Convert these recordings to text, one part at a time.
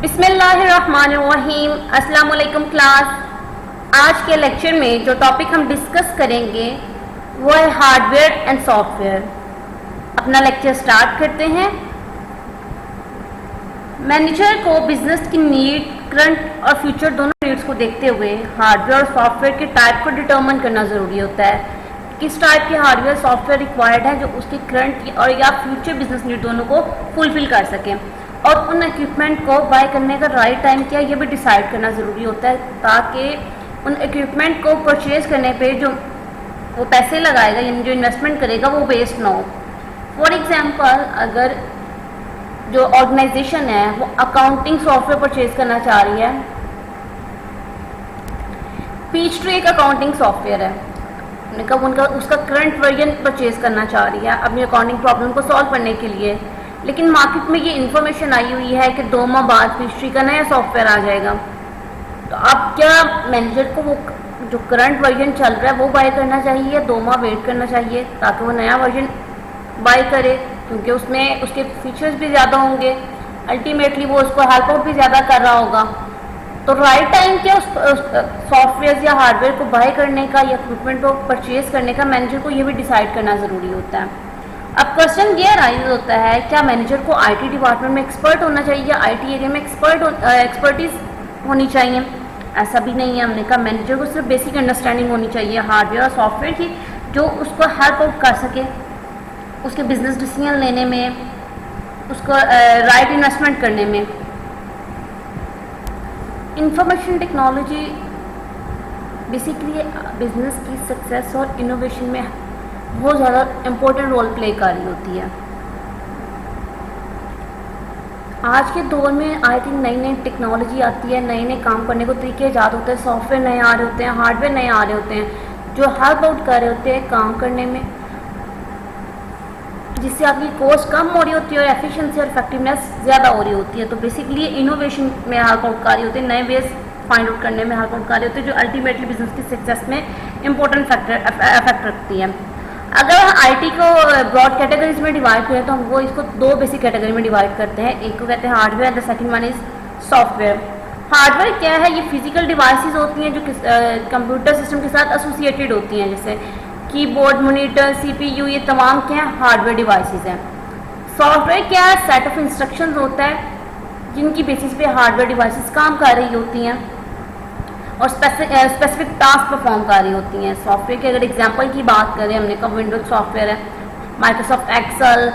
बिस्मिल्लाहिर्रहमानिर्रहीम। अस्सलाम वालेकुम क्लास। आज के लेक्चर में जो टॉपिक हम डिस्कस करेंगे वो है हार्डवेयर एंड सॉफ्टवेयर। अपना लेक्चर स्टार्ट करते हैं। मैनेजर को बिजनेस की नीड, करंट और फ्यूचर दोनों नीड्स को देखते हुए हार्डवेयर और सॉफ्टवेयर के टाइप को डिटर्मिन करना ज़रूरी होता है। किस टाइप के हार्डवेयर सॉफ्टवेयर रिक्वायर्ड है जो उसके करंट और या फ्यूचर बिजनेस नीड दोनों को फुलफिल कर सकें, और उन इक्विपमेंट को बाय करने का राइट टाइम क्या है ये भी डिसाइड करना ज़रूरी होता है, ताकि उन इक्विपमेंट को परचेज करने पे जो वो पैसे लगाएगा यानी जो इन्वेस्टमेंट करेगा वो वेस्ट ना हो। फॉर एग्जांपल, अगर जो ऑर्गेनाइजेशन है वो अकाउंटिंग सॉफ्टवेयर परचेज करना चाह रही है, पीचट्री एक अकाउंटिंग सॉफ्टवेयर है, कब उनका उसका करंट वर्जन परचेज करना चाह रही है अपनी अकाउंटिंग प्रॉब्लम को सॉल्व करने के लिए, लेकिन मार्केट में ये इन्फॉर्मेशन आई हुई है कि 2 माह बाद पीचट्री का नया सॉफ्टवेयर आ जाएगा। तो अब क्या मैनेजर को वो जो करंट वर्जन चल रहा है वो बाय करना चाहिए या 2 माह वेट करना चाहिए ताकि वो नया वर्जन बाय करे, क्योंकि उसमें उसके फीचर्स भी ज़्यादा होंगे, अल्टीमेटली वो उसको हेल्प आउट भी ज़्यादा कर रहा होगा। तो राइट टाइम क्या उस सॉफ्टवेयर या हार्डवेयर को बाय करने का या इक्विपमेंट को परचेज करने का मैनेजर को ये भी डिसाइड करना ज़रूरी होता है। अब क्वेश्चन ये राइज होता है, क्या मैनेजर को आईटी डिपार्टमेंट में एक्सपर्ट होना चाहिए या आईटी एरिया में एक्सपर्टीज होनी चाहिए? ऐसा भी नहीं है। हमने कहा मैनेजर को सिर्फ बेसिक अंडरस्टैंडिंग होनी चाहिए हार्डवेयर और सॉफ्टवेयर की, जो उसको हेल्प आउट कर सके उसके बिजनेस डिसीजन लेने में, उसको राइट इन्वेस्टमेंट करने में। इंफॉर्मेशन टेक्नोलॉजी बेसिकली बिजनेस की सक्सेस और इनोवेशन में बहुत ज़्यादा इम्पोर्टेंट रोल प्ले कर रही होती है। आज के दौर में आई थिंक नई नई टेक्नोलॉजी आती है, नए नए काम करने को तरीके ईजाद होते हैं, सॉफ्टवेयर नए आ रहे होते हैं, हार्डवेयर नए आ रहे होते हैं जो हेल्प आउट कर रहे होते हैं काम करने में, जिससे आपकी कॉस्ट कम हो रही होती है और एफिशिएंसी और इफेक्टिवनेस ज़्यादा हो रही होती है। तो बेसिकली इनोवेशन में हेल्प आउट कर रही होती है, नए वेज फाइंड आउट करने में हेल्प आउट कर रही होती है, जो अल्टीमेटली बिजनेस की सक्सेस में इंपॉर्टेंट इफेक्ट रखती है। अगर आईटी को ब्रॉड कैटेगरीज में डिवाइड करें तो हम वो इसको 2 बेसिक कैटेगरी में डिवाइड करते हैं। एक को कहते हैं hardware, the second one is software. Hardware क्या है? ये फिजिकल डिवाइसेस होती हैं जो कंप्यूटर सिस्टम के साथ एसोसिएटेड होती हैं, जैसे कीबोर्ड, मॉनिटर, सीपीयू, ये तमाम क्या है हार्डवेयर डिवाइसेस हैं। सॉफ्टवेयर क्या है? सेट ऑफ इंस्ट्रक्शंस होता है जिनकी बेसिस पे हार्डवेयर डिवाइसेस काम कर रही होती हैं और स्पेसिफिक टास्क परफॉर्म कर रही होती हैं। सॉफ्टवेयर की अगर एग्जांपल की बात करें, हमने कहा विंडोज सॉफ्टवेयर है, Microsoft Excel,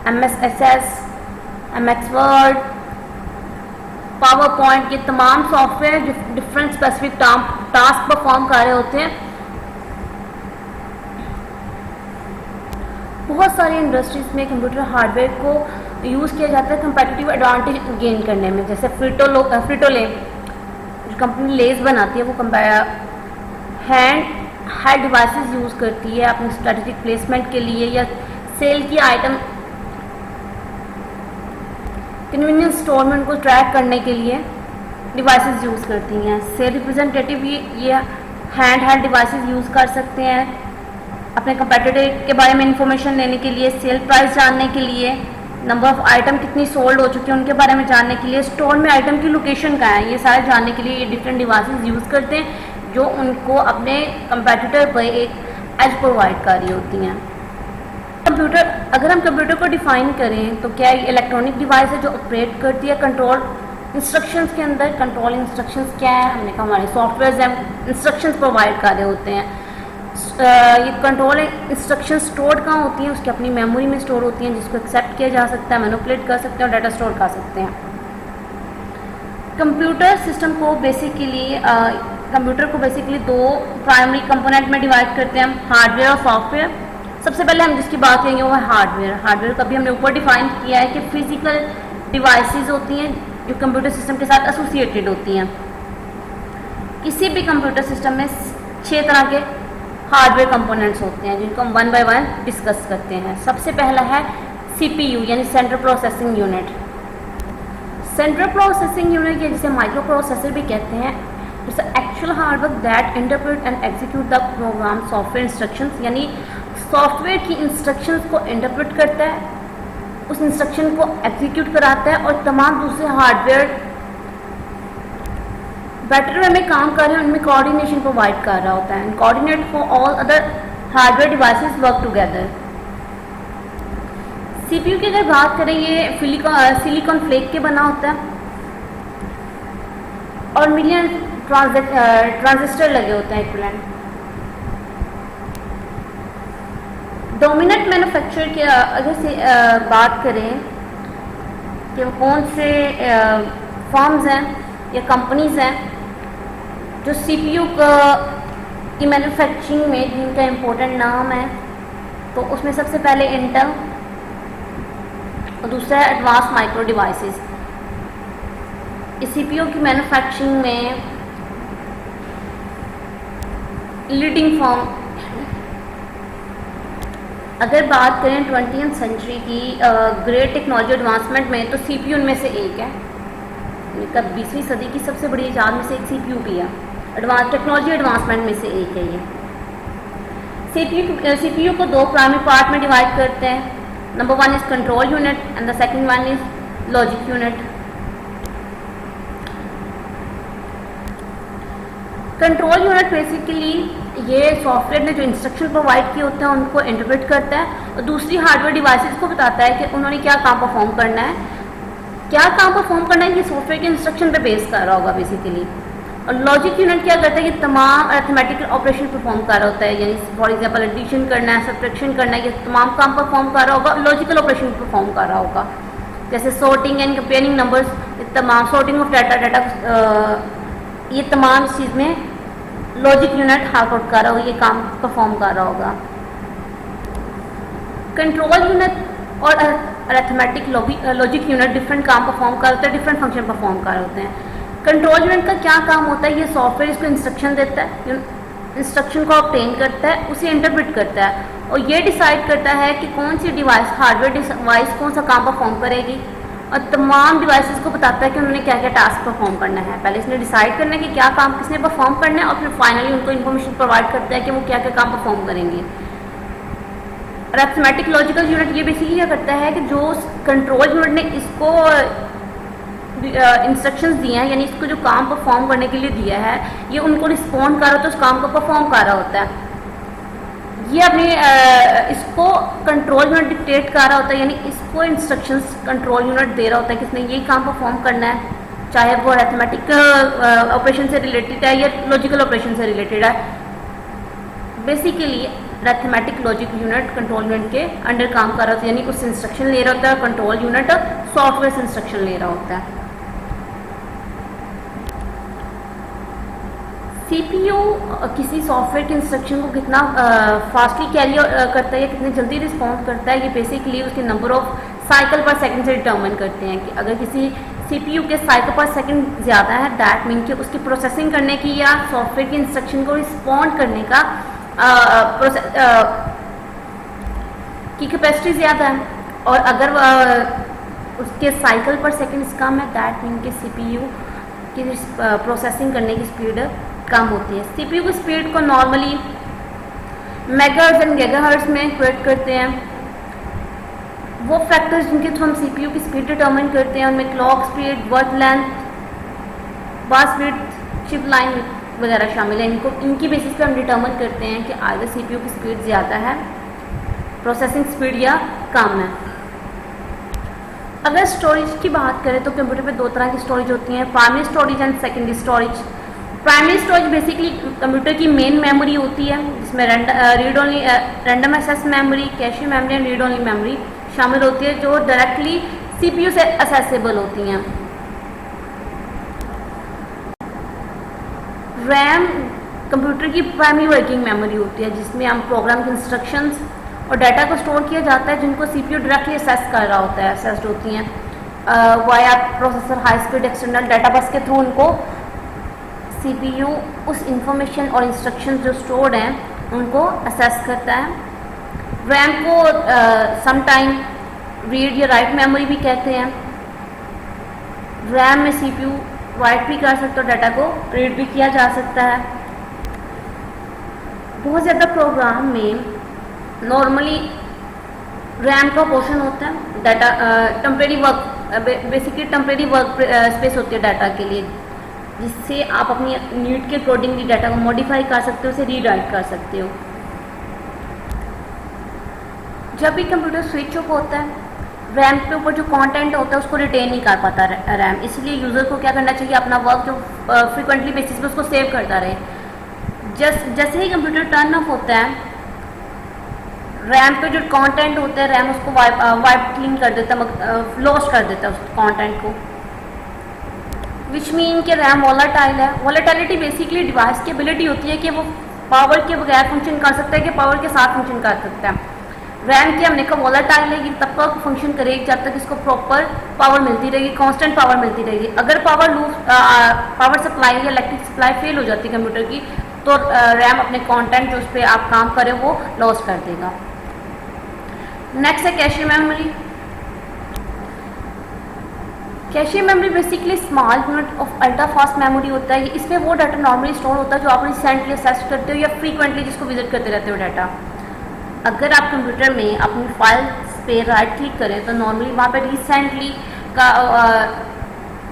MS Access, MS Word, PowerPoint, ये तमाम software different specific task perform कर रहे होते हैं। बहुत सारी इंडस्ट्रीज में कंप्यूटर हार्डवेयर को यूज़ किया जाता है कंपेटिटिव एडवांटेज गेन करने में। जैसे फ्रिटोले जो कंपनी लेस बनाती है वो हैंड डिवाइसेस यूज़ करती है अपने स्ट्रेटेजिक प्लेसमेंट के लिए, या सेल की आइटम कन्वीनियंस स्टोर में उनको ट्रैक करने के लिए डिवाइसेस यूज़ करती हैं। सेल रिप्रेजेंटेटिव ये हैंड डिवाइसेस यूज़ कर सकते हैं अपने कंपेटिटर के बारे में इंफॉर्मेशन लेने के लिए, सेल प्राइस जानने के लिए, नंबर ऑफ आइटम कितनी सोल्ड हो चुकी है उनके बारे में जानने के लिए, स्टोर में आइटम की लोकेशन कहाँ है, ये सारे जानने के लिए ये डिफरेंट डिवाइसेस यूज़ करते हैं जो उनको अपने कंपेटिटर पर एक एज प्रोवाइड कर रही होती हैं। कंप्यूटर, अगर हम कंप्यूटर को डिफाइन करें तो क्या ये इलेक्ट्रॉनिक डिवाइस है जो ऑपरेट करती है कंट्रोल इंस्ट्रक्शंस के अंदर। कंट्रोल इंस्ट्रक्शंस क्या है? हमने कहा हमारे सॉफ्टवेयर हैं इंस्ट्रक्शंस प्रोवाइड कर रहे होते हैं। ये कंट्रोल इंस्ट्रक्शन स्टोर कहाँ होती हैं? उसकी अपनी मेमोरी में स्टोर होती हैं जिसको एक्सेप्ट किया जा सकता है, मैनिपुलेट कर सकते हैं और डाटा स्टोर कर सकते हैं। कंप्यूटर सिस्टम को कंप्यूटर को बेसिकली 2 प्राइमरी कंपोनेंट में डिवाइड करते हैं हम, हार्डवेयर और सॉफ्टवेयर। सबसे पहले हम जिसकी बात करेंगे वो है हार्डवेयर। हार्डवेयर को अभी हमने ऊपर डिफाइन किया है कि फिजिकल डिवाइसेस होती हैं जो कंप्यूटर सिस्टम के साथ एसोसिएटेड होती हैं। किसी भी कंप्यूटर सिस्टम में 6 तरह के हार्डवेयर कंपोनेंट्स होते हैं जिनको हम 1 बाय 1 डिस्कस करते हैं। सबसे पहला है सीपीयू यानी central processing unit. Central processing unit या जिसे माइक्रो प्रोसेसर भी कहते हैं, it's actual hardware that interpret and execute the program software instructions, यानी सॉफ्टवेयर की इंस्ट्रक्शंस को इंटरप्रेट करता है, उस इंस्ट्रक्शन को एग्जीक्यूट कराता है और तमाम दूसरे हार्डवेयर बेटर वे में काम कर रहे हैं, उनमें कोऑर्डिनेशन प्रोवाइड कर रहा होता है, and coordinate for all other hardware devices work together. CPU की अगर बात करें, ये सिलिकॉन फ्लेक के बना होता है और मिलियन ट्रांजिस्टर लगे होते हैं इक्विवेलेंट। डोमिनेंट मैन्युफैक्चरर की अगर से बात करें कि वो कौन से फर्म्स हैं या कंपनीज हैं जो सीपीयू की मैन्युफैक्चरिंग में जिनका इम्पोर्टेंट नाम है, तो उसमें सबसे पहले इंटेल और दूसरा है एडवांस माइक्रो डिवाइसेस। इस सीपीयू की मैन्युफैक्चरिंग में लीडिंग फर्म। अगर बात करें 20th सेंचुरी की ग्रेट टेक्नोलॉजी एडवांसमेंट में, तो सीपीयू उनमें से एक है। 20वीं सदी की सबसे बड़ी इजाद में से एक सीपीयू भी है, टेक्नोलॉजी एडवांसमेंट में से एक है ये। सीपीयू को दो प्राइमरी पार्ट में डिवाइड करते हैं। Number 1 is control unit and the second one is logic unit. Control unit basically ये सॉफ्टवेयर ने जो इंस्ट्रक्शन प्रोवाइड किए होते हैं उनको इंटरप्रेट करता है और दूसरी हार्डवेयर डिवाइसेस को बताता है कि उन्होंने क्या काम परफॉर्म करना है। क्या काम परफॉर्म करना है ये सॉफ्टवेयर के इंस्ट्रक्शन पे बेस कर रहा होगा बेसिकली। और लॉजिक यूनिट क्या करता है कि तमाम अरिथमेटिकल ऑपरेशन परफॉर्म कर रहा होता है, यानी फॉर एग्जांपल एडिशन करना है, सब्ट्रैक्शन करना है, ये तमाम काम परफॉर्म कर रहा होगा, लॉजिकल ऑपरेशन परफॉर्म कर रहा होगा। जैसे सॉर्टिंग एंड कंपेयरिंग नंबर्स, तमाम सॉर्टिंग ऑफ डाटा ये तमाम चीज़ में लॉजिक यूनिट हार्क आउट कर रहा होगा, ये काम परफॉर्म कर रहा होगा। कंट्रोल यूनिट और अरिथमेटिक लॉजिक यूनिट डिफरेंट काम परफॉर्म कर होते हैं, डिफरेंट फंक्शन परफॉर्म कर होते हैं। कंट्रोल यूनिट का क्या काम होता है, ये सॉफ्टवेयर इसको इंस्ट्रक्शन देता है, इंस्ट्रक्शन को ऑब्टेन करता है, उसे इंटरप्रेट करता है और ये डिसाइड करता है कि कौन सी डिवाइस, हार्डवेयर डिवाइस कौन सा काम परफॉर्म करेगी और तमाम डिवाइसेस को बताता है कि उन्होंने क्या क्या टास्क परफॉर्म करना है। पहले इसने डिसाइड करना है कि क्या काम किसने परफॉर्म करना है और फिर फाइनली उनको इन्फॉर्मेशन प्रोवाइड करता है कि वो क्या क्या काम परफॉर्म करेंगे। अरिथमेटिक लॉजिकल यूनिट ये बेसिकली क्या करता है कि जो कंट्रोल यूनिट ने इसको इंस्ट्रक्शंस दिए हैं, यानी इसको जो काम परफॉर्म करने के लिए दिया है, ये उनको रिस्पॉन्ड कर रहा होता है, उस काम को परफॉर्म कर रहा होता है। ये अपने इसको कंट्रोल यूनिट डिक्टेट कर रहा होता है, यानी इसको इंस्ट्रक्शंस कंट्रोल यूनिट दे रहा होता है कि इसने ये काम परफॉर्म करना है, चाहे वो अरिथमेटिक ऑपरेशन से रिलेटेड है या लॉजिकल ऑपरेशन से रिलेटेड है। Basically arithmetic logic unit control unit के अंडर काम कर रहा होता है, यानी उस इंस्ट्रक्शन ले रहा होता है, कंट्रोल यूनिट सॉफ्टवेयर से इंस्ट्रक्शन ले रहा होता है। सीपीयू किसी सॉफ्टवेयर के इंस्ट्रक्शन को कितना फास्टली कैरी करता है या कितनी जल्दी रिस्पॉन्ड करता है, ये बेसिकली उसके नंबर ऑफ साइकिल पर सेकंड से डिटर्मिन करते हैं। कि अगर किसी सीपीयू के साइकिल पर सेकंड ज़्यादा है, दैट मीन कि उसकी प्रोसेसिंग करने की या सॉफ्टवेयर के इंस्ट्रक्शन को रिस्पॉन्ड करने का की कैपेसिटी ज़्यादा है, और अगर उसके साइकिल पर सेकंड कम है, दैट मीन कि सीपीयू की प्रोसेसिंग करने की स्पीड कम होती है। सीपीयू की स्पीड को नॉर्मली मेगाहर्ट्ज एंड गीगाहर्ट्ज में इक्वेट करते हैं। वो फैक्टर्स जिनके थ्रू हम सीपीयू की स्पीड डिटर्मिन करते हैं उनमें क्लॉक स्पीड, वर्ड लेंथ, बार स्पीड, चिप लाइन वगैरह शामिल है। इनकी बेसिस पे हम डिटर्मिन करते हैं कि आइदर सीपीयू की स्पीड ज़्यादा है, प्रोसेसिंग स्पीड या कम है। अगर स्टोरेज की बात करें तो कंप्यूटर पे दो तरह की स्टोरेज होती हैं, primary storage and secondary storage. Primary storage basically computer की मेन मेमोरी होती है, जिसमें read only random access memory, cache memory and read only memory शामिल होती है, जो डायरेक्टली सीपीयू से एक्सेसिबल होती हैं। रैम कंप्यूटर की प्राइमरी वर्किंग मेमोरी होती है, जिसमें हम प्रोग्राम के इंस्ट्रक्शंस और डाटा को स्टोर किया जाता है, जिनको सीपीयू डायरेक्टली एक्सेस कर रहा होता है, एक्सेस्ड होती हैं via processor high speed external data बस के थ्रू। उनको सीपीयू उस इंफॉर्मेशन और इंस्ट्रक्शन जो स्टोर्ड हैं उनको एक्सेस करता है। रैम को समटाइम रीड या राइट मेमोरी भी कहते हैं। रैम में सीपीयू राइट भी कर सकता है, डाटा को रीड भी किया जा सकता है। बहुत ज़्यादा प्रोग्राम में नॉर्मली रैम का पोर्शन होता है, data temporary work basically temporary work space होती है डाटा के लिए, जिससे आप अपनी नीड के अकॉर्डिंगली डाटा को मॉडिफाई कर सकते हो, उसे रीराइट कर सकते हो। जब भी कंप्यूटर स्विच ऑफ होता है, रैम के ऊपर जो कंटेंट होता है उसको रिटेन नहीं कर पाता रैम, इसलिए यूज़र को क्या करना चाहिए, अपना वर्क जो फ्रिक्वेंटली बेसिस पे उसको सेव करता रहे। जैसे ही कंप्यूटर टर्न ऑफ होता है, रैम पे जो कंटेंट होता है रैम उसको वाइप क्लीन कर देता है, लॉस्ट कर देता है उस कंटेंट को, विच मीन कि रैम वॉलेटाइल है। वॉलेटिलिटी बेसिकली डिवाइस की एबिलिटी होती है कि वो पावर के बगैर फंक्शन कर सकता है कि पावर के साथ फंक्शन कर सकता है। रैम की हमने कहा वॉलेटाइल है, ये तब तक फंक्शन करेगी जब तक इसको प्रॉपर पावर मिलती रहेगी, कांस्टेंट पावर मिलती रहेगी। अगर पावर सप्लाई या इलेक्ट्रिक सप्लाई फेल हो जाती है कंप्यूटर की, तो रैम अपने कंटेंट जो उस पर आप काम करें वो लॉस कर देगा। नेक्स्ट है cache memory. Cache memory basically small unit of ultra fast memory होता है। इसमें वो डाटा नॉर्मली स्टोर होता है जो आप रिसेंटली एक्सेस करते हो या फ्रीक्वेंटली जिसको विजिट करते रहते हो डाटा। अगर आप कंप्यूटर में अपनी फाइल्स पे राइट क्लिक करें तो नॉर्मली वहाँ पे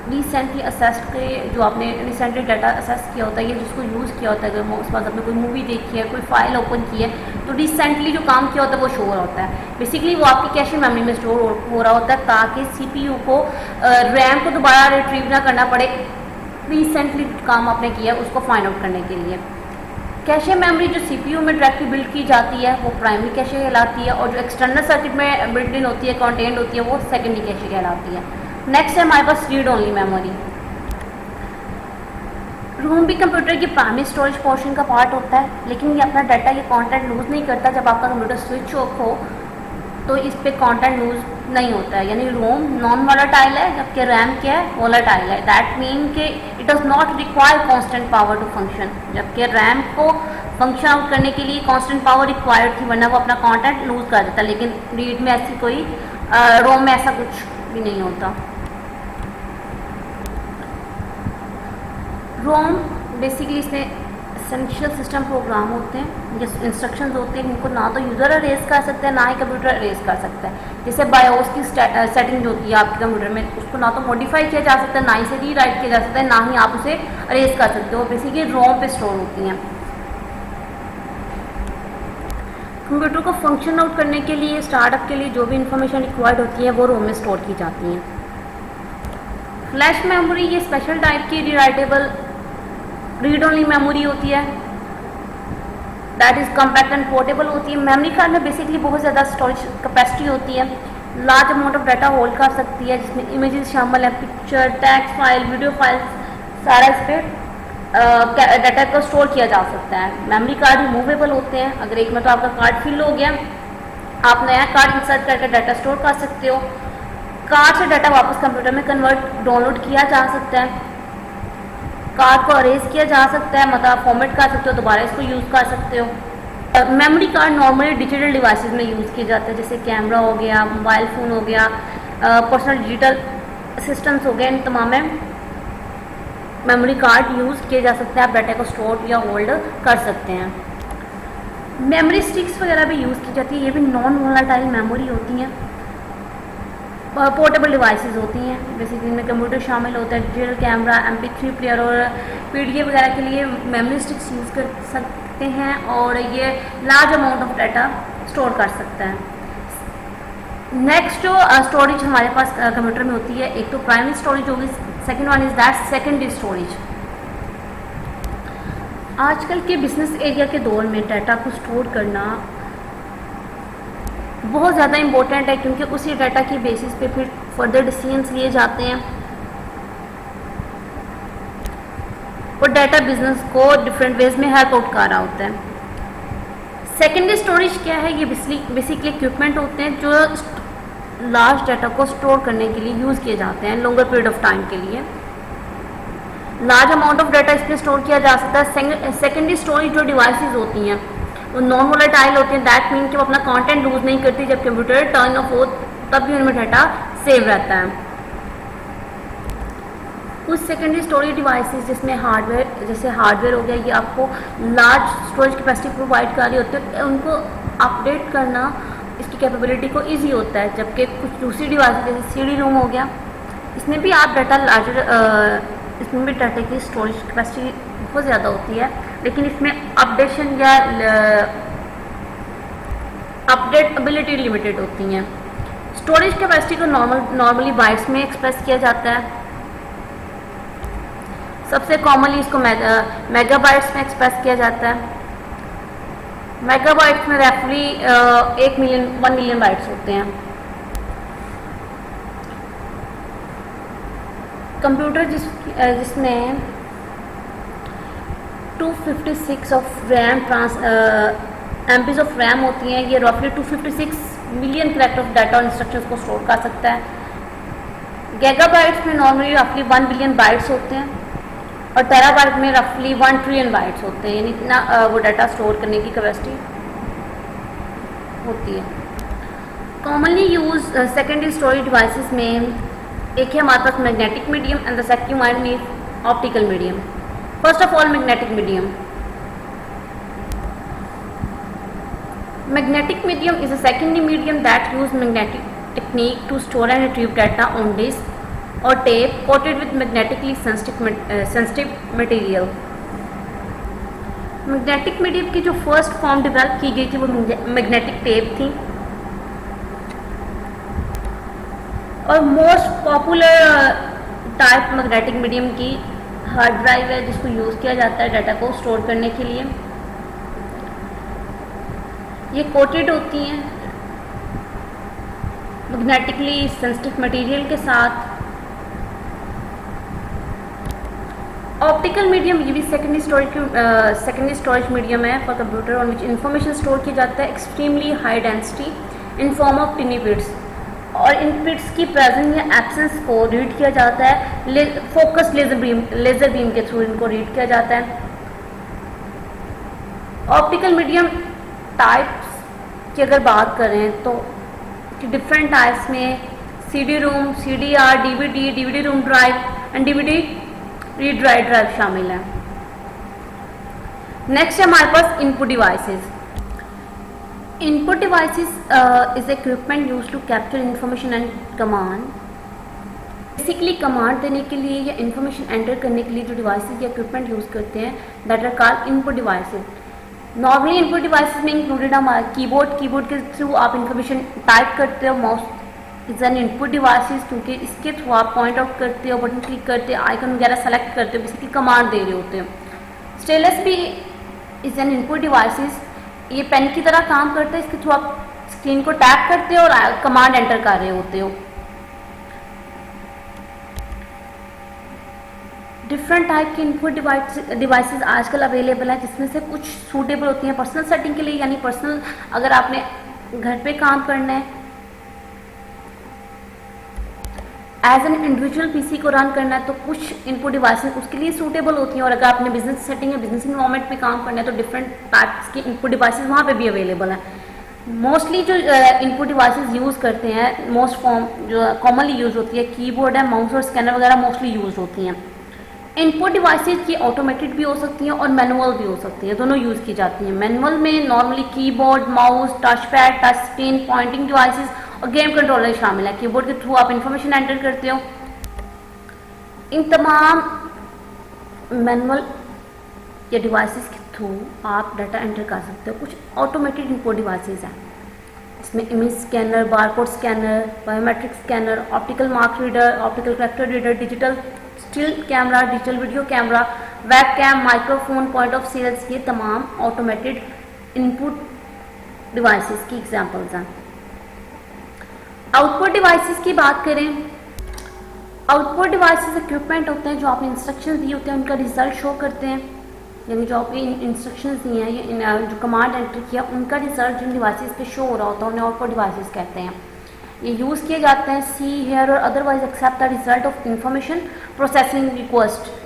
रिसेंटली असेस के जो आपने रिसेंटली डाटा असेस किया होता है या जिसको यूज़ किया होता है, अगर उसके बाद आपने कोई मूवी देखी है, कोई फाइल ओपन की है, तो रिसेंटली जो काम किया होता है वो शो हो रहा होता है। बेसिकली वो आपकी कैशे मेमोरी में स्टोर हो रहा होता है ताकि सीपीयू को रैम को दोबारा रिट्रीव ना करना पड़े, रिसेंटली काम आपने किया उसको फाइंड आउट करने के लिए। कैशे मेमोरी जो सीपीयू में डायरेक्टली बिल्ड की जाती है वो प्राइमरी कैशे कहलाती है, और जो एक्सटर्नल सर्किट में बिल्ट इन होती है, कंटेंट होती है, वो सेकेंडरी कैशे कहलाती है। नेक्स्ट है हमारे पास रीड ओनली मेमोरी। रोम भी कंप्यूटर की प्राइमरी स्टोरेज पोर्शन का पार्ट होता है, लेकिन ये अपना डाटा या कंटेंट लूज नहीं करता। जब आपका कंप्यूटर स्विच ऑफ हो तो इस पे कंटेंट लूज नहीं होता है, यानी रोम नॉन वॉलेटाइल है जबकि रैम क्या है, वॉलेटाइल है। दैट मीन कि it does not require constant power to function, जबकि रैम को फंक्शन आउट करने के लिए कांस्टेंट पावर रिक्वायर्ड थी, वरना वो अपना कंटेंट लूज कर देता। लेकिन रीड में ऐसी कोई रोम में ऐसा कुछ भी नहीं होता। रोम बेसिकली इसमें एसेंशियल सिस्टम प्रोग्राम होते हैं, ये इंस्ट्रक्शंस होते हैं जिनको ना तो यूज़र अरेज कर सकते हैं ना ही कंप्यूटर अरेज कर सकता है। जैसे बायोस की सेटिंग जो होती है आपके कंप्यूटर में, उसको ना तो मॉडिफाई किया जा सकता है, ना ही से रीराइट किया जा सकता है, ना ही आप उसे अरेज कर सकते हो। बेसिकली रोम पे स्टोर होती हैं। कंप्यूटर को फंक्शन आउट करने के लिए, स्टार्टअप के लिए जो भी इंफॉर्मेशन रिक्वायर्ड होती है वो रोम में स्टोर की जाती है। फ्लैश मेमोरी ये स्पेशल टाइप की रीराइटेबल रीड ओनली मेमोरी होती है, that is compact and portable होती है। मेमोरी कार्ड में बेसिकली बहुत ज़्यादा स्टोरेज कैपेसिटी होती है, large amount of data hold कर सकती है, जिसमें इमेजेस शामिल है, picture, text file, video files, सारा इस पर डाटा को स्टोर किया जा सकता है। मेमोरी कार्ड रिमूवेबल होते हैं, अगर एक में तो आपका कार्ड फिल हो गया, आप नया कार्ड इंसर्ट करके डाटा स्टोर कर सकते हो। कार्ड से डाटा वापस कंप्यूटर में डाउनलोड किया जा सकता है, कार्ड को अरेज किया जा सकता है, मतलब फॉर्मेट कर सकते हो, दोबारा इसको यूज़ कर सकते हो। Memory card normally digital devices में यूज़ किए जाते हैं, जैसे कैमरा हो गया, मोबाइल फ़ोन हो गया, पर्सनल डिजिटल असिस्टेंट्स हो गए, इन तमाम में मेमोरी कार्ड यूज़ किए जा सकते हैं। आप डाटा को स्टोर या होल्ड कर सकते हैं। मेमोरी स्टिक्स वगैरह भी यूज़ की जाती है, ये भी नॉन वोलेटाइल मेमोरी होती हैं, पोर्टेबल डिवाइसेस होती हैं। बेसिकली इनमें कंप्यूटर शामिल होता है, डिजिटल कैमरा, MP3 प्लेयर और PDF वगैरह के लिए मेमोरी स्टिक्स यूज़ कर सकते हैं, और ये large amount of data store कर सकता है। नेक्स्ट जो स्टोरेज हमारे पास कंप्यूटर में होती है, एक तो प्राइमरी स्टोरेज होगी, second one is that secondary storage. आजकल के बिजनेस एरिया के दौर में डाटा को स्टोर करना बहुत ज़्यादा इम्पोर्टेंट है, क्योंकि उसी डाटा की बेसिस पे फिर फर्दर डिसीजंस लिए जाते हैं और डाटा बिजनेस को डिफरेंट वेज में हेल्प आउट कर रहा होता है। सेकेंडरी स्टोरेज क्या है? ये बेसिकली इक्विपमेंट होते हैं जो लार्ज डाटा को स्टोर करने के लिए यूज़ किए जाते हैं लॉन्गर पीरियड ऑफ टाइम के लिए। लार्ज अमाउंट ऑफ डाटा इसमें स्टोर किया जा सकता है। सेकेंडरी स्टोरेज जो डिवाइसेस होती हैं वो नॉन वोलेटाइल होती हैं, दैट मीन कि वो अपना कंटेंट लूज नहीं करती। जब कंप्यूटर टर्न ऑफ हो तब भी उनमें डाटा सेव रहता है। कुछ सेकेंडरी स्टोरेज डिवाइसेस जिसमें हार्डवेयर, जैसे हार्डवेयर हो गया, ये आपको लार्ज स्टोरेज कैपेसिटी प्रोवाइड कर रही होती है, उनको अपडेट करना इसकी कैपेबिलिटी को ईजी होता है। जबकि कुछ दूसरी डिवाइसेस जैसे CD-ROM हो गया, इसमें भी आप डाटा लार्जर इसमें भी डाटा की स्टोरेज कैपेसिटी बहुत ज़्यादा होती है, लेकिन इसमें अपडेशन या अपडेटेबिलिटी लिमिटेड होती हैं। स्टोरेज कैपेसिटी को नॉर्मली बाइट्स में एक्सप्रेस किया जाता है। सबसे कॉमनली इसको मेगाबाइट्स में एक्सप्रेस किया जाता है। मेगाबाइट्स में रफली 1 मिलियन बाइट्स होते हैं। कंप्यूटर जिसमें 256 of RAM MPs of RAM होती हैं, ये रफली 256 मिलियन कैरेक्टर ऑफ डाटा और इंस्ट्रक्शंस को स्टोर कर सकता है। गीगाबाइट्स में नॉर्मली रफली 1 बिलियन बाइट्स होते हैं और टेराबाइट में रफली 1 ट्रिलियन बाइट्स होते हैं, यानी इतना वो डाटा स्टोर करने की कैपेसिटी होती है। Commonly use secondary storage devices में एक है हमारे पास magnetic medium and the second one is optical medium. First of all magnetic medium. Magnetic medium is a secondary medium that uses magnetic technique to store and retrieve data on disk or tape coated with magnetically sensitive material. Magnetic medium की जो first form develop की गई थी वो magnetic tape थी और most popular type magnetic medium की hard drive है, जिसको यूज़ किया जाता है डाटा को स्टोर करने के लिए। ये कोटेड होती हैं मैग्नेटिकली सेंसिटिव मटेरियल के साथ। ऑप्टिकल मीडियम ये भी सेकेंडरी स्टोरेज मीडियम है for computer on which information store किया जाता है extremely high density in form of टिनी bits, और इन बिट्स की प्रेजेंस या एब्सेंस को रीड किया जाता है फोकस लेजर बीम के थ्रू इनको रीड किया जाता है। ऑप्टिकल मीडियम टाइप्स की अगर बात करें तो डिफरेंट टाइप्स में CD ROM, CD R, DVD ROM drive and DVD read drive शामिल है। नेक्स्ट है हमारे पास input devices. Input devices is equipment use to capture information and command. Basically command देने के लिए या इंफॉर्मेशन एंटर करने के लिए जो डिवाइसेस या इक्विपमेंट यूज करते हैं that are called input devices. Normally input devices में इंक्लूडेड हमारा कीबोर्ड के थ्रू आप इंफॉर्मेशन टाइप करते हो। Mouse is an input devices क्योंकि इसके थ्रू आप पॉइंट आउट करते हो, बटन क्लिक करते हो, आइकन वगैरह सेलेक्ट करते हो, बेसिकली कमांड दे रहे होते हो। स्टेलस भी इज एन इनपुट डिवाइसेस, ये पेन की तरह काम करते हैं, इसके थ्रू आप स्क्रीन को टैप करते हो और कमांड एंटर कर रहे होते हो। डिफरेंट टाइप के इनपुट डिवाइसेस आजकल अवेलेबल हैं, जिसमें से कुछ सूटेबल होती हैं पर्सनल सेटिंग के लिए, यानी पर्सनल अगर आपने घर पे काम करना है, एज एन इंडिविजुअल पीसी को रन करना है तो कुछ इनपुट डिवाइसेस उसके लिए सूटेबल होती हैं, और अगर आपने बिजनेस सेटिंग या बिजनेस इन्वायरमेंट में काम करना है तो डिफरेंट टाइप्स के इनपुट डिवाइसेस वहाँ पे भी अवेलेबल हैं। मोस्टली जो इनपुट डिवाइसेस यूज़ करते हैं, मोस्ट फॉर्म जो कॉमनली यूज़ होती है कीबोर्ड है, माउस और स्कैनर वगैरह मोस्टली यूज़ होती हैं। इनपुट डिवाइसेस की ऑटोमेटेड भी हो सकती हैं और मैनुअल भी हो सकती हैं, दोनों यूज़ की जाती हैं। मैनुअल में normally keyboard, mouse, touch pad, touch screen, pointing devices और गेम कंट्रोलर शामिल है। कीबोर्ड के थ्रू आप इंफॉर्मेशन एंटर करते हो। इन तमाम मैनुअल या डिवाइसेस के थ्रू आप डाटा एंटर कर सकते हो। कुछ ऑटोमेटेड इनपुट डिवाइसेस हैं, इसमें image scanner, barcode scanner, biometric scanner, optical mark reader, optical character reader, digital still camera, digital video camera, web cam, microphone, point of sales, ये तमाम ऑटोमेटेड इनपुट डिवाइसेस की examples हैं। Output devices की बात करें, output devices equipment होते हैं जो आपने इंस्ट्रक्शंस दिए होते हैं उनका रिजल्ट शो करते हैं, यानी जो आपने इंस्ट्रक्शंस दिए हैं या जो कमांड एंटर किया उनका रिजल्ट जिन डिवाइसेस पे शो हो रहा होता है उन्हें आउटपुट डिवाइसेस कहते हैं। ये यूज़ किए जाते हैं सी, हेयर और otherwise accept the result of information processing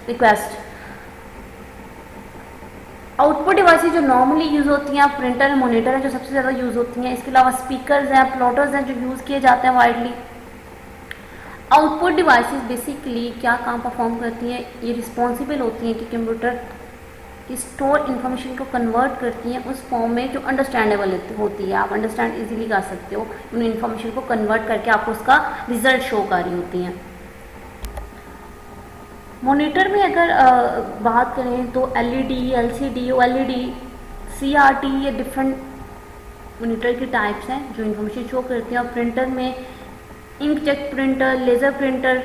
request. Output devices जो नॉर्मली यूज़ होती हैं, प्रिंटर, मॉनिटर हैं जो सबसे ज़्यादा यूज़ होती हैं। इसके अलावा स्पीकर्स हैं, प्लॉटर्स हैं जो यूज़ किए जाते हैं वाइडली। आउटपुट डिवाइसेस बेसिकली क्या काम परफॉर्म करती हैं, ये रिस्पॉन्सिबल होती हैं कि कंप्यूटर की स्टोर इन्फॉर्मेशन को कन्वर्ट करती हैं उस फॉर्म में जो अंडरस्टैंडेबल होती है, आप अंडरस्टैंड इजीली कर सकते हो। उन इन्फॉर्मेशन को कन्वर्ट करके आपको उसका रिजल्ट शो कर रही होती हैं। मॉनिटर में अगर बात करें तो एलईडी, एलसीडी, ओएलईडी, सीआरटी, ये डिफरेंट मॉनिटर के टाइप्स हैं जो इन्फॉर्मेशन शो करते हैं। और प्रिंटर में inkjet printer, laser printer,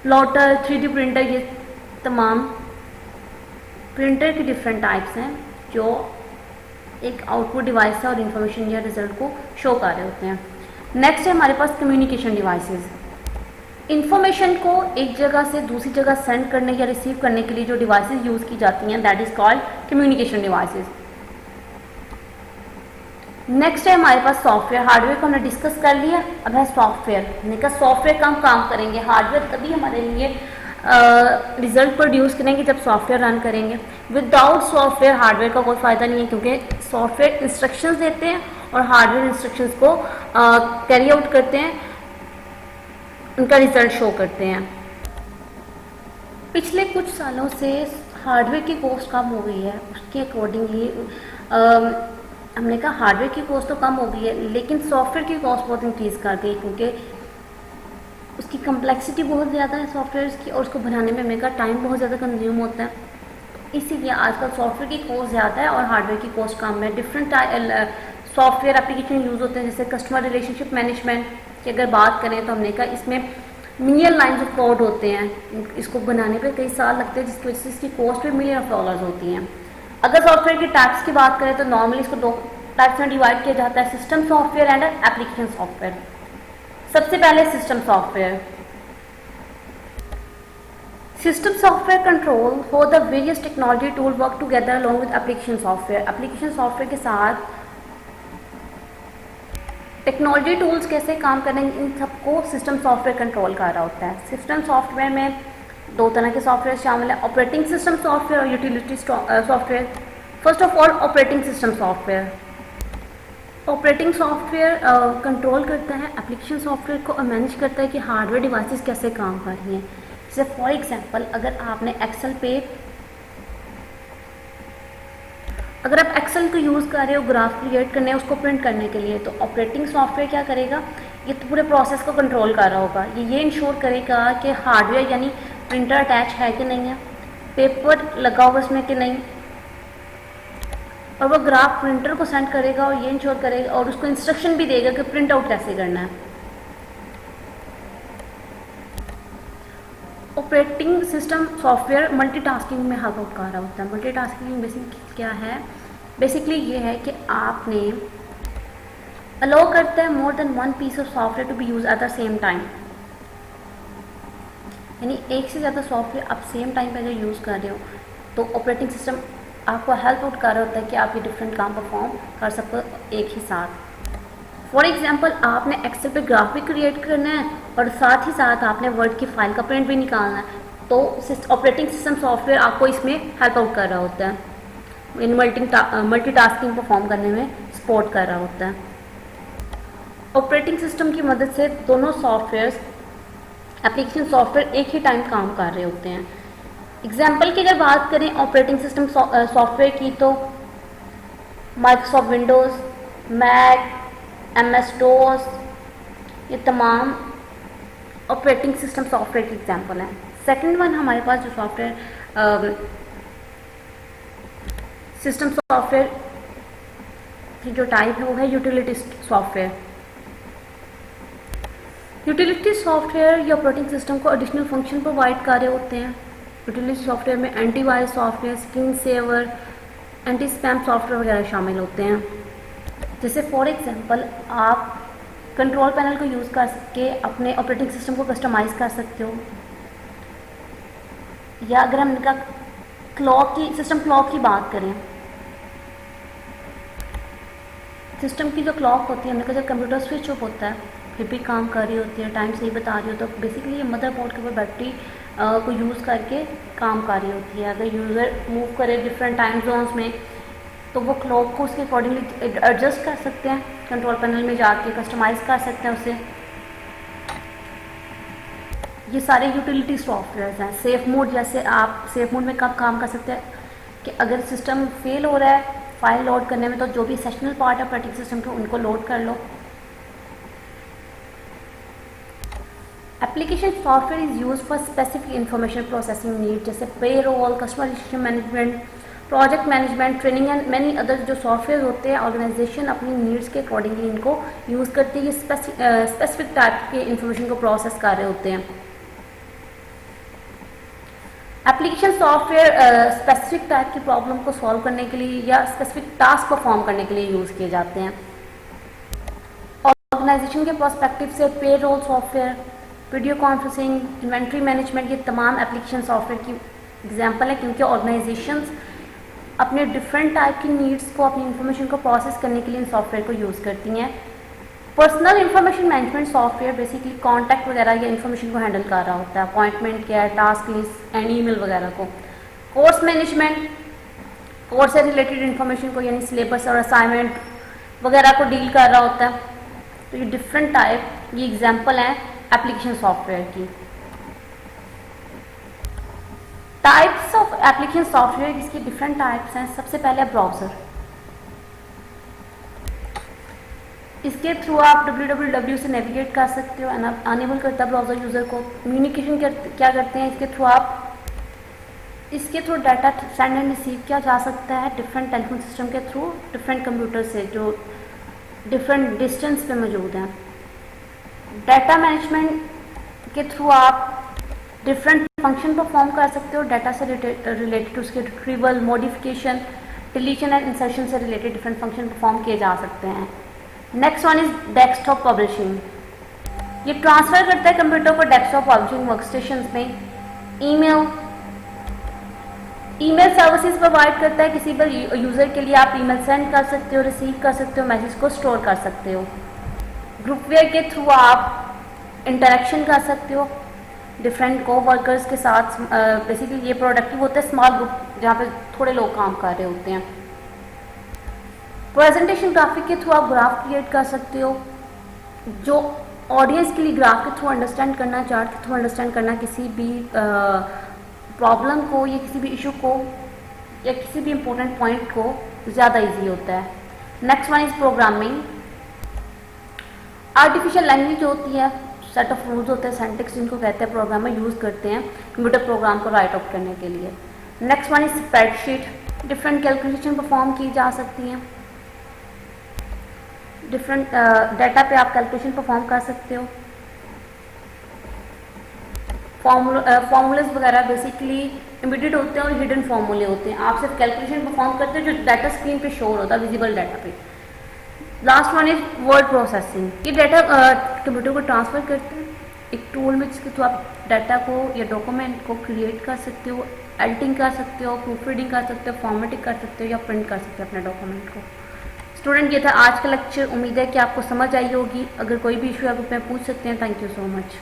plotter, 3D printer, ये तमाम प्रिंटर के डिफरेंट टाइप्स हैं जो एक आउटपुट डिवाइस है और इन्फॉर्मेशन या रिजल्ट को शो कर रहे होते हैं। नेक्स्ट है हमारे पास कम्युनिकेशन डिवाइसेस। इंफॉर्मेशन को एक जगह से दूसरी जगह सेंड करने या रिसीव करने के लिए जो डिवाइसेस यूज़ की जाती हैं that is called communication devices. Next है हमारे पास सॉफ्टवेयर। हार्डवेयर को हमने डिस्कस कर लिया, अब है सॉफ्टवेयर। हमने कहा सॉफ्टवेयर का हम काम करेंगे, हार्डवेयर तभी हमारे लिए रिजल्ट प्रोड्यूस करेंगे जब सॉफ्टवेयर रन करेंगे। विदाउट सॉफ्टवेयर हार्डवेयर का कोई फ़ायदा नहीं है, क्योंकि सॉफ्टवेयर इंस्ट्रक्शंस देते हैं और हार्डवेयर इंस्ट्रक्शंस को कैरी आउट करते हैं, उनका रिजल्ट शो करते हैं। पिछले कुछ सालों से हार्डवेयर की कॉस्ट कम हो गई है, उसके अकॉर्डिंगली हमने कहा हार्डवेयर की कॉस्ट तो कम हो गई है, लेकिन सॉफ्टवेयर की कॉस्ट बहुत इंक्रीज़ कर गई, क्योंकि उसकी कम्प्लेक्सिटी बहुत ज़्यादा है सॉफ्टवेयर की, और उसको बनाने में हमने कहा टाइम बहुत ज़्यादा कंज्यूम होता है। इसीलिए आजकल सॉफ्टवेयर की कॉस्ट ज़्यादा है और हार्डवेयर की कॉस्ट कम है। डिफरेंट सॉफ्टवेयर एप्लीकेशन यूज़ होते हैं, जैसे कस्टमर रिलेशनशिप मैनेजमेंट की अगर बात करें तो हमने कहा इसमें मिलियन लाइन्स ऑफ कोड होते हैं, इसको बनाने पे कई साल लगते हैं, जिसकी वजह से इसकी कॉस्ट भी $1 मिलियन होती हैं। अगर सॉफ्टवेयर के टाइप्स की बात करें तो नॉर्मली इसको 2 टाइप्स में डिवाइड किया जाता है, system software and application software. सबसे पहले system software. System software control how the various technology tool work together along with application software। Application software के साथ टेक्नोलॉजी टूल्स कैसे काम करेंगे, इन सबको सिस्टम सॉफ्टवेयर कंट्रोल कर रहा होता है। सिस्टम सॉफ्टवेयर में 2 तरह के सॉफ्टवेयर शामिल है, ऑपरेटिंग सिस्टम सॉफ्टवेयर और utility software. First of all operating system software. Operating software control करता है एप्लीकेशन सॉफ्टवेयर को और मैनेज करता है कि हार्डवेयर डिवाइसेस कैसे काम कर रही हैं। जैसे फॉर एग्जांपल अगर आप एक्सेल को यूज़ कर रहे हो ग्राफ क्रिएट करने उसको प्रिंट करने के लिए, तो ऑपरेटिंग सॉफ्टवेयर क्या करेगा, ये तो पूरे प्रोसेस को कंट्रोल कर रहा होगा। ये इंश्योर करेगा कि हार्डवेयर यानी प्रिंटर अटैच है कि नहीं है, पेपर लगा हुआ उसमें कि नहीं, और वो ग्राफ प्रिंटर को सेंड करेगा और ये इंश्योर करेगा और उसको इंस्ट्रक्शन भी देगा कि प्रिंट आउट कैसे करना है। ऑपरेटिंग सिस्टम सॉफ्टवेयर मल्टीटास्किंग में हेल्प आउट कर रहा होता है। मल्टीटास्किंग बेसिकली क्या है, बेसिकली ये है कि आपने अलाउ करता है more than 1 piece of software to be use at the same time, यानी एक से ज़्यादा सॉफ्टवेयर आप सेम टाइम पर अगर यूज़ कर रहे हो तो ऑपरेटिंग सिस्टम आपको हेल्प आउट कर रहा होता है कि आप ये डिफरेंट काम परफॉर्म कर सको एक ही साथ। फॉर एग्जाम्पल आपने एक्सेल पे ग्राफ भी क्रिएट करना है और साथ ही साथ आपने वर्ड की फाइल का प्रिंट भी निकालना है, तो ऑपरेटिंग सिस्टम सॉफ्टवेयर आपको इसमें हेल्प आउट कर रहा होता है, इन मल्टीटास्किंग परफॉर्म करने में सपोर्ट कर रहा होता है। ऑपरेटिंग सिस्टम की मदद से दोनों सॉफ्टवेयर एप्लीकेशन सॉफ्टवेयर एक ही टाइम काम कर रहे होते हैं। एग्जाम्पल की अगर बात करें ऑपरेटिंग सिस्टम सॉफ्टवेयर की, तो Microsoft Windows, Mac, MS DOS, ये तमाम ऑपरेटिंग सिस्टम सॉफ्टवेयर के एग्जाम्पल हैं। सेकंड वन हमारे पास जो सॉफ्टवेयर सिस्टम सॉफ्टवेयर की जो टाइप है वो है यूटिलिटी सॉफ्टवेयर। यूटिलिटी सॉफ्टवेयर या ऑपरेटिंग सिस्टम को एडिशनल फंक्शन प्रोवाइड कर रहे होते हैं। यूटिलिटी सॉफ्टवेयर में antivirus software, screen saver, anti spam software वगैरह शामिल होते हैं। जैसे फॉर एग्जांपल आप कंट्रोल पैनल को यूज़ कर के अपने ऑपरेटिंग सिस्टम को कस्टमाइज़ कर सकते हो, या अगर हम इनका सिस्टम क्लॉक की बात करें, सिस्टम की जो क्लॉक होती है, हमने कहा जब कंप्यूटर स्विच ऑफ होता है फिर भी काम कर रही होती है, टाइम सही बता रही हो, तो बेसिकली ये मदरबोर्ड के ऊपर बैटरी को यूज़ करके काम कर रही होती है। अगर यूज़र मूव करे डिफरेंट टाइम जोन्स में तो वो क्लॉक को उसके अकॉर्डिंगली एडजस्ट कर सकते हैं, कंट्रोल पैनल में जाके कस्टमाइज़ कर सकते हैं उसे। ये सारे यूटिलिटी सॉफ्टवेयर हैं। सेफ मोड, जैसे आप सेफ मोड में कब काम कर सकते हैं कि अगर सिस्टम फेल हो रहा है फाइल लोड करने में, तो जो भी सेक्शनल पार्ट है ऑपरेटिंग सिस्टम के उनको लोड कर लो। Application software is use for specific information processing need, जैसे payroll, customer relation management, project management, training and many other जो सॉफ्टवेयर होते हैं, ऑर्गेनाइजेशन अपनी नीड्स के अकॉर्डिंगली इनको यूज़ करती है, स्पेसिफिक टाइप के इंफॉर्मेशन को प्रोसेस कर रहे होते हैं। एप्लीकेशन सॉफ्टवेयर स्पेसिफिक टाइप की प्रॉब्लम को सॉल्व करने के लिए या स्पेसिफिक टास्क परफॉर्म करने के लिए यूज़ किए जाते हैं। ऑर्गेनाइजेशन के पर्सपेक्टिव से payroll software, video conferencing, inventory management, ये तमाम एप्लीकेशन सॉफ्टवेयर की एग्जांपल है, क्योंकि ऑर्गेनाइजेशंस अपने डिफरेंट टाइप की नीड्स को, अपनी इंफॉर्मेशन को प्रोसेस करने के लिए इन सॉफ्टवेयर को यूज़ करती हैं। Personal information management software basically contact वगैरह या इंफॉर्मेशन को हैंडल कर रहा होता है, अपॉइंटमेंट क्या है, टास्क लिस्ट एंड ईमेल वगैरह को। कोर्स मैनेजमेंट कोर्स से रिलेटेड इंफॉर्मेशन को, यानी सिलेबस और असाइनमेंट वगैरह को डील कर रहा होता है। तो ये डिफरेंट टाइप, ये एग्जाम्पल हैं एप्लीकेशन सॉफ्टवेयर की। टाइप्स ऑफ एप्लीकेशन सॉफ्टवेयर, इसकी डिफरेंट टाइप्स हैं। सबसे पहले ब्राउज़र, इसके थ्रू आप www से नेविगेट कर सकते हो, अनेबल करता है ब्राउज़र यूज़र को। कम्युनिकेशन क्या करते हैं इसके through data send and receive किया जा सकता है डिफरेंट टेलीफोन सिस्टम के थ्रू, डिफरेंट कंप्यूटर से जो डिफरेंट डिस्टेंस पे मौजूद हैं। डाटा मैनेजमेंट के थ्रू आप डिफरेंट फंक्शन परफॉर्म कर सकते हो, डाटा से रिलेटेड उसके retrieval, modification, deletion and insertion से रिलेटेड डिफरेंट फंक्शन परफॉर्म किए जा सकते हैं। Next one is desktop publishing, ये ट्रांसफर करता है कंप्यूटर को डेस्कटॉप पब्लिशिंग वर्कस्टेशन में। ईमेल सर्विसेज प्रोवाइड करता है, किसी पर यूज़र के लिए आप ईमेल सेंड कर सकते हो, रिसीव कर सकते हो, मैसेज को स्टोर कर सकते हो। ग्रुपवेयर के थ्रू आप इंटरेक्शन कर सकते हो डिफरेंट को वर्कर्स के साथ। बेसिकली ये प्रोडक्टिव होता है स्मॉल ग्रुप, जहाँ पे थोड़े लोग काम कर रहे होते हैं। प्रेजेंटेशन ग्राफिक के थ्रू आप ग्राफ क्रिएट कर सकते हो, जो ऑडियंस के लिए ग्राफ के थ्रू अंडरस्टैंड करना, चार्ट के थ्रू अंडरस्टैंड करना किसी भी प्रॉब्लम को या किसी भी इशू को या किसी भी इम्पोर्टेंट पॉइंट को ज़्यादा इजी होता है। Next one is programming, artificial language होती है, सेट ऑफ रूल्स होते हैं, सिंटैक्स जिनको कहते हैं, प्रोग्रामर यूज़ करते हैं कंप्यूटर प्रोग्राम को राइट आउट करने के लिए। Next one is spreadsheet, different calculation perform की जा सकती हैं, डिफरेंट डाटा पे आप कैलकुलेशन परफॉर्म कर सकते हो। फॉर्मूलाज वगैरह बेसिकली एम्बेडेड होते हैं और हिडन फॉर्मूले होते हैं, आप सिर्फ कैलकुलेशन परफॉर्म करते हो जो डाटा स्क्रीन पे शो होता है विजिबल डाटा पे। Last one is word processing, ये डाटा कंप्यूटर को ट्रांसफ़र करते हैं एक टूल में, जिसके थ्रू आप डाटा को या डॉक्यूमेंट को क्रिएट कर सकते हो, एडिटिंग कर सकते हो, प्रूफ रीडिंग कर सकते हो, फॉर्मेटिंग कर सकते हो या प्रिंट कर सकते हो अपने डॉक्यूमेंट को। स्टूडेंट, ये था आज का लेक्चर, उम्मीद है कि आपको समझ आई होगी। अगर कोई भी इशू है आप उसमें पूछ सकते हैं। Thank you so much.